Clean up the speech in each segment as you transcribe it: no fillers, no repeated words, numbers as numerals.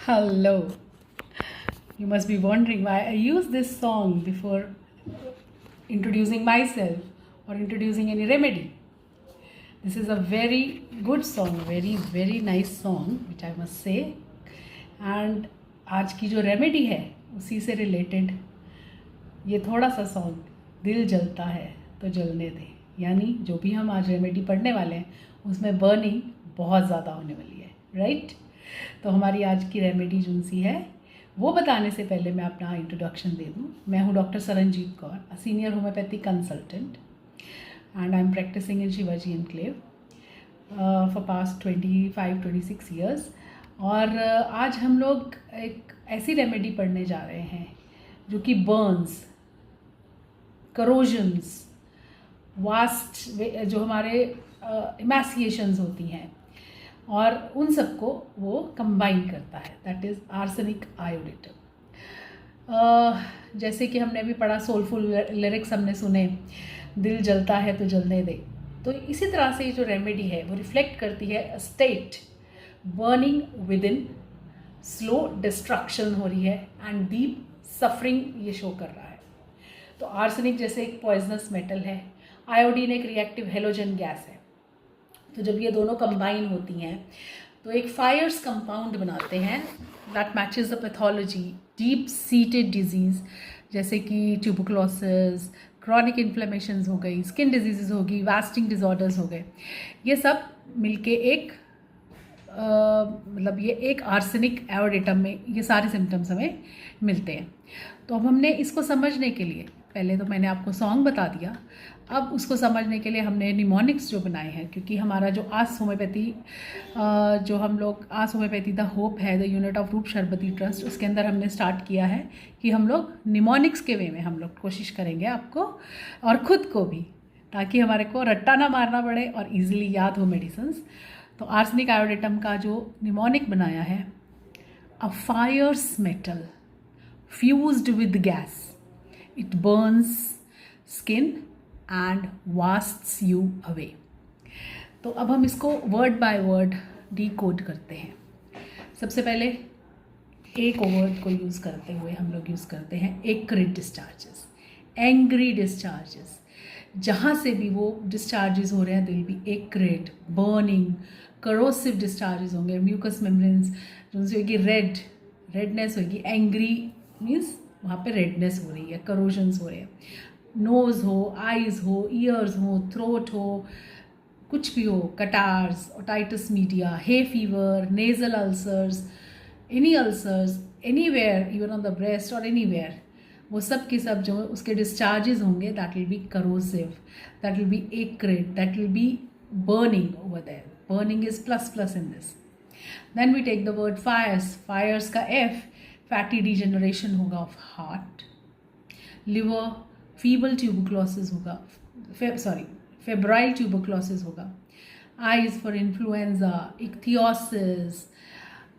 Hello. You must be wondering why I use this song before introducing myself or introducing any remedy. This is a very good song, very nice song, which I must say. And आज की जो remedy है उसी से related ये थोड़ा सा song, दिल जलता है तो जलने दे, यानी जो भी हम आज रेमेडी पढ़ने वाले हैं उसमें बर्निंग बहुत ज़्यादा होने वाली है, राइट। तो हमारी आज की रेमेडी जो सी है वो बताने से पहले मैं अपना इंट्रोडक्शन दे दूँ। मैं हूँ doctor Saranjeet Kaur, a senior homoeopathic consultant, and I am practising in Shivaji Enclave for past 25-26 years. और आज हम लोग एक ऐसी रेमेडी पढ़ने जा रहे हैं जो कि बर्न्स, करोजन्स, वास्ट जो हमारे इमैसिएशंस होती हैं और उन सबको वो कंबाइन करता है, दैट इज़ आर्सेनिक आयोडेट। जैसे कि हमने अभी पढ़ा, सोलफुल लिरिक्स हमने सुने, दिल जलता है तो जलने दे। तो इसी तरह से ये जो रेमेडी है वो रिफ्लेक्ट करती है state burning with in, slow destruction हो रही है एंड डीप सफरिंग ये शो कर रहा है। तो आर्सेनिक जैसे एक पॉइजनस मेटल है, आयोडीन एक रिएक्टिव हेलोजन गैस है। तो जब ये दोनों कंबाइन होती हैं तो एक फायर्स कंपाउंड बनाते हैं that matches the pathology, deep seated disease जैसे कि ट्यूबरकुलोसिस, क्रॉनिक इन्फ्लेमेशंस हो गई, स्किन डिजीज़ होगी, वास्टिंग डिसऑर्डर्स हो गए, ये सब मिलके एक मतलब ये एक आर्सेनिक आयोडेटम में ये सारे सिम्टम्स हमें मिलते हैं। तो अब हमने इसको समझने के लिए, पहले तो मैंने आपको सॉन्ग बता दिया, अब उसको समझने के लिए हमने निमोनिक्स जो बनाए हैं, क्योंकि हमारा जो आस होम्योपैथी जो हम लोग आस होम्योपैथी द होप है, द यूनिट ऑफ रूप शरबती ट्रस्ट, उसके अंदर हमने स्टार्ट किया है कि हम लोग निमोनिक्स के वे में हम लोग कोशिश करेंगे आपको और ख़ुद को भी, ताकि हमारे को रट्टा ना मारना पड़े और ईजिली याद हो मेडिसिन्स। तो आर्सेनिक आयोडेटम का जो निमोनिक बनाया है, a fires metal fused with gas, it burns skin and wastes you away. तो अब हम इसको वर्ड बाय वर्ड डीकोड करते हैं। सबसे पहले एक वर्ड को यूज़ करते हुए हम लोग यूज़ करते हैं एक्रिड डिस्चार्जेस, एंग्री डिस्चार्जेस। जहाँ से भी वो डिस्चार्जेस हो रहे हैं, दिल भी एक्रिड, बर्निंग, करोसिव डिस्चार्जेस होंगे, म्यूकस मेम्ब्रेन्स जिनसे होगी रेडनेस होगी, एंग्री मीन्स वहाँ पे रेडनेस हो रही है, करोजन्स हो रहे हैं, नोज़ हो, आइज़ हो, ईयर्स हो, थ्रोट हो, कुछ भी हो, catarrhs, otitis media, hay fever, nasal ulcers, anywhere, even on the breast और एनीवेयर, वो सब के सब जो उसके डिस्चार्जेस होंगे, that will be corrosive, that will be acrid, that will be burning over there. Burning is plus in this. Then we take the word fires, fires का F, fatty degeneration होगा of heart, liver, feeble tuberculosis होगा, febrile tuberculosis होगा, I is for influenza, ichthyosis,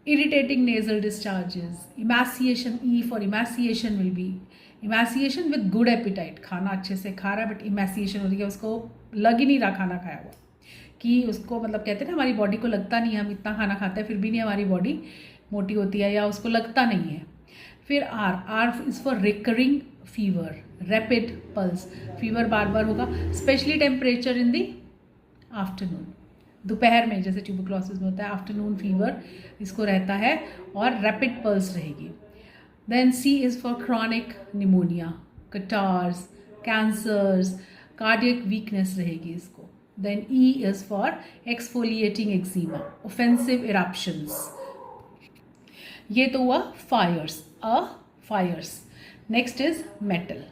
irritating nasal discharges, emaciation, E for emaciation will be emaciation with good appetite, खाना अच्छे से खा रहा है बट emaciation हो रही है, उसको लग ही नहीं रहा खाना खाया हुआ, कि उसको मतलब कहते हैं ना हमारी बॉडी को लगता नहीं है, हम इतना खाना खाते हैं फिर भी नहीं हमारी बॉडी मोटी होती है या उसको लगता नहीं है। फिर R is for recurring fever, rapid pulse, fever बार बार होगा, specially temperature in the afternoon, दोपहर में जैसे ट्यूबरकुलोसिस में होता है, आफ्टरनून फीवर इसको रहता है और रैपिड पल्स रहेगी। Then C is for chronic pneumonia, catarrhs, cancers, cardiac weakness रहेगी इसको। Then E is for exfoliating eczema, offensive eruptions. ये तो हुआ fires, fires. Next is metal.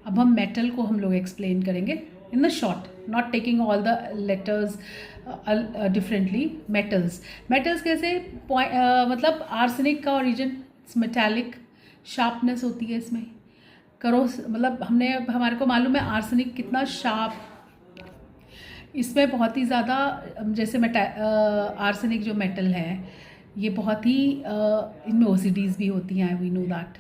अब हम मेटल को हम लोग एक्सप्लेन करेंगे in the short, not taking all the letters differently. Metals कैसे मतलब आर्सेनिक का ओरिजिन, इट्स मेटालिक, शार्पनेस होती है इसमें, मतलब हमारे को मालूम है आर्सेनिक कितना शार्प, इसमें बहुत ही ज़्यादा, जैसे आर्सेनिक जो मेटल है ये बहुत ही इनमें ओसीडीज भी होती हैं, वी नो दैट,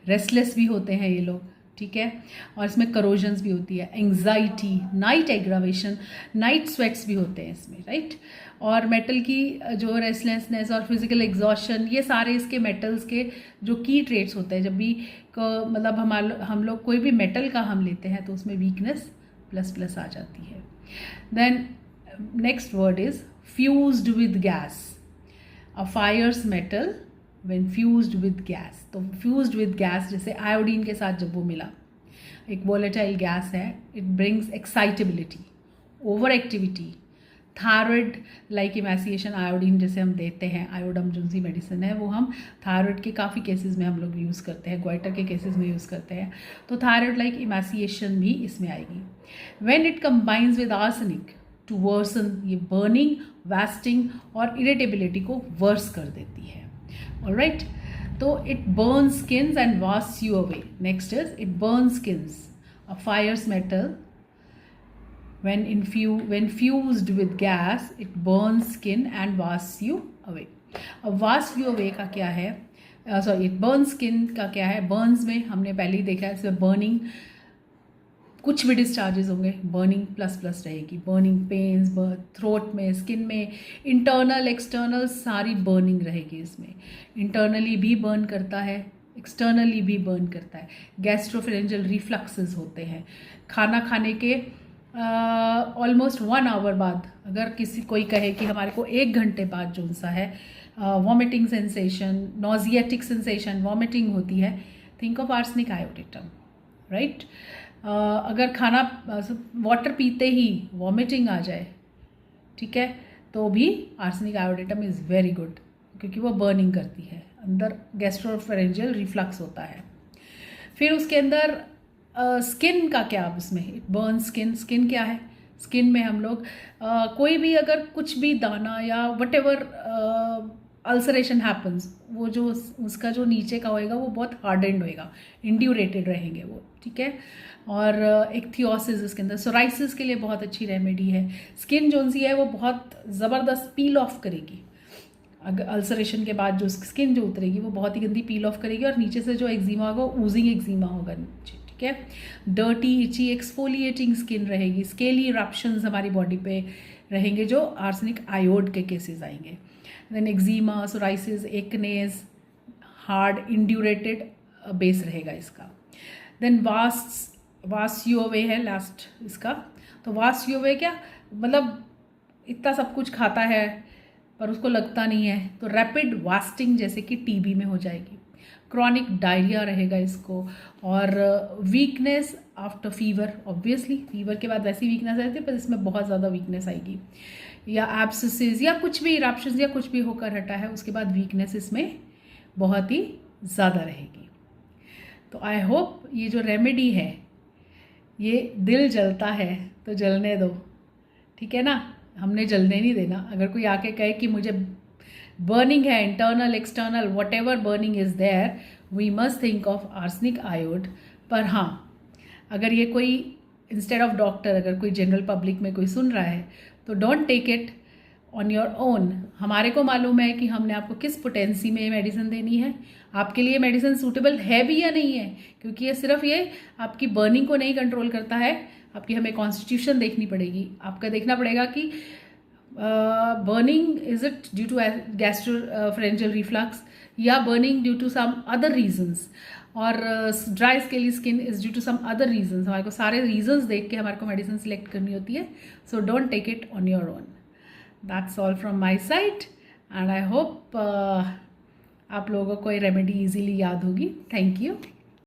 रेस्टलेस भी होते हैं ये लोग, ठीक है। और इसमें करोजन्स भी होती है, anxiety, night aggravation, night sweats भी होते हैं इसमें, राइट। और मेटल की जो रेस्टलेसनेस और फिजिकल एग्जॉशन, ये सारे इसके मेटल्स के जो की ट्रेट्स होते हैं। जब भी मतलब हम लोग कोई भी मेटल का हम लेते हैं तो उसमें वीकनेस प्लस प्लस आ जाती है। Then next word is fused with gas. A fires metal when fused with gas. तो फ्यूज्ड विद गैस जैसे आयोडीन के साथ जब वो मिला, एक वोलेटाइल गैस है, it brings excitability, over activity, thyroid like emaciation. Iodine जैसे हम देते हैं, आयोडम जो सी मेडिसिन है वो हम थायराइड के काफ़ी केसेस में हम लोग यूज़ करते हैं, ग्वाइटर के केसेस में यूज़ करते हैं, तो थायराइड लाइक इमैसिएशन भी इसमें आएगी। When it combines with arsenic to worsen, ये बर्निंग, वास्टिंग और इरिटेबिलिटी को वर्स कर देती है। ऑलराइट, तो it burn skins and wastes you away. Next is it burn skins. A fires metal when fused with gas, it burns skin and washes you away. अब wash you away का क्या है, sorry it burns skin का क्या है। burns में हमने पहले ही देखा है, इसमें burning कुछ भी डिस्चार्जेस होंगे, बर्निंग प्लस प्लस रहेगी। बर्निंग पेन्स, थ्रोट में, स्किन में, इंटरनल एक्सटर्नल सारी बर्निंग रहेगी इसमें। इंटरनली भी बर्न करता है, एक्सटर्नली भी बर्न करता है। गैस्ट्रोफेरेंजियल रिफ्लक्सेस होते हैं। खाना खाने के ऑलमोस्ट 1 आवर बाद, अगर कोई कहे कि हमारे को 1 घंटे बाद जो सा है वॉमिटिंग सेंसेशन, नॉजिएटिक सेंसेशन, वॉमिटिंग होती है, think of arsenic iodatum, right. अगर खाना वाटर पीते ही वॉमिटिंग आ जाए, ठीक है, तो भी arsenic iodatum is very good, क्योंकि वो बर्निंग करती है, अंदर गैस्ट्रोफेरेंजियल रिफ्लक्स होता है। फिर उसके अंदर स्किन का क्या, अब उसमें इट बर्न स्किन। स्किन क्या है, स्किन में हम लोग कोई भी अगर कुछ भी दाना या वट एवर अल्सरेशन हैपन्स, वो जो उसका जो नीचे का होएगा वो बहुत हार्डेंड होएगा, इंड्यूरेटेड रहेंगे वो, ठीक है। और इक्थियोसिस इसके अंदर, सोराइसिस के लिए बहुत अच्छी रेमेडी है। स्किन जो सी है वो बहुत ज़बरदस्त पील ऑफ करेगी। अगर अल्सरेशन के बाद जो स्किन जो उतरेगी वो बहुत ही गंदी पील ऑफ करेगी, और नीचे से जो एक्जिमा होगा ऊजिंग एक्जिमा होगा नीचे, ठीक है। डर्टी, इची, एक्सफोलिएटिंग स्किन रहेगी। स्केली इरप्शंस हमारी बॉडी पे रहेंगे जो आर्सेनिक आयोड के केसेस आएंगे। Then eczema, psoriasis, acnes, hard indurated base रहेगा इसका। देन वास्ट यूवे है लास्ट इसका। तो वास्ट यूवे क्या मतलब, इतना सब कुछ खाता है पर उसको लगता नहीं है, तो रैपिड वास्टिंग जैसे कि टीबी में हो जाएगी। क्रॉनिक डायरिया रहेगा इसको, और weakness after fever. Obviously fever के बाद वैसी वीकनेस रहती है, पर इसमें बहुत ज़्यादा वीकनेस आएगी, या एब्सेसिस या कुछ भी इरप्शंस या कुछ भी होकर हटा है, उसके बाद वीकनेस इसमें बहुत ही ज़्यादा रहेगी। तो आई होप ये जो रेमेडी है, ये दिल जलता है तो जलने दो, ठीक है ना, हमने जलने नहीं देना। अगर कोई आके कहे कि मुझे बर्निंग है, internal external whatever burning is there, we must think of arsenic iod. पर हाँ, अगर ये कोई इंस्टेड ऑफ डॉक्टर, अगर कोई जनरल पब्लिक में कोई सुन रहा है, तो don't take it on your own. हमारे को मालूम है कि हमने आपको किस पोटेंसी में ये मेडिसिन देनी है, आपके लिए मेडिसिन सूटेबल है भी या नहीं है, क्योंकि ये सिर्फ ये आपकी बर्निंग को नहीं कंट्रोल करता है, आपकी हमें कॉन्स्टिट्यूशन देखनी पड़ेगी। आपका देखना पड़ेगा कि burning is it due to gastropharyngeal reflux, या burning due to some other reasons, और dry scaly skin is due to some other reasons. हमारे को सारे रीजंस देख के हमारे को मेडिसिन सिलेक्ट करनी होती है। So don't take it on your own. That's all from my side, and I hope आप लोगों को ये रेमेडी इजीली याद होगी। Thank you.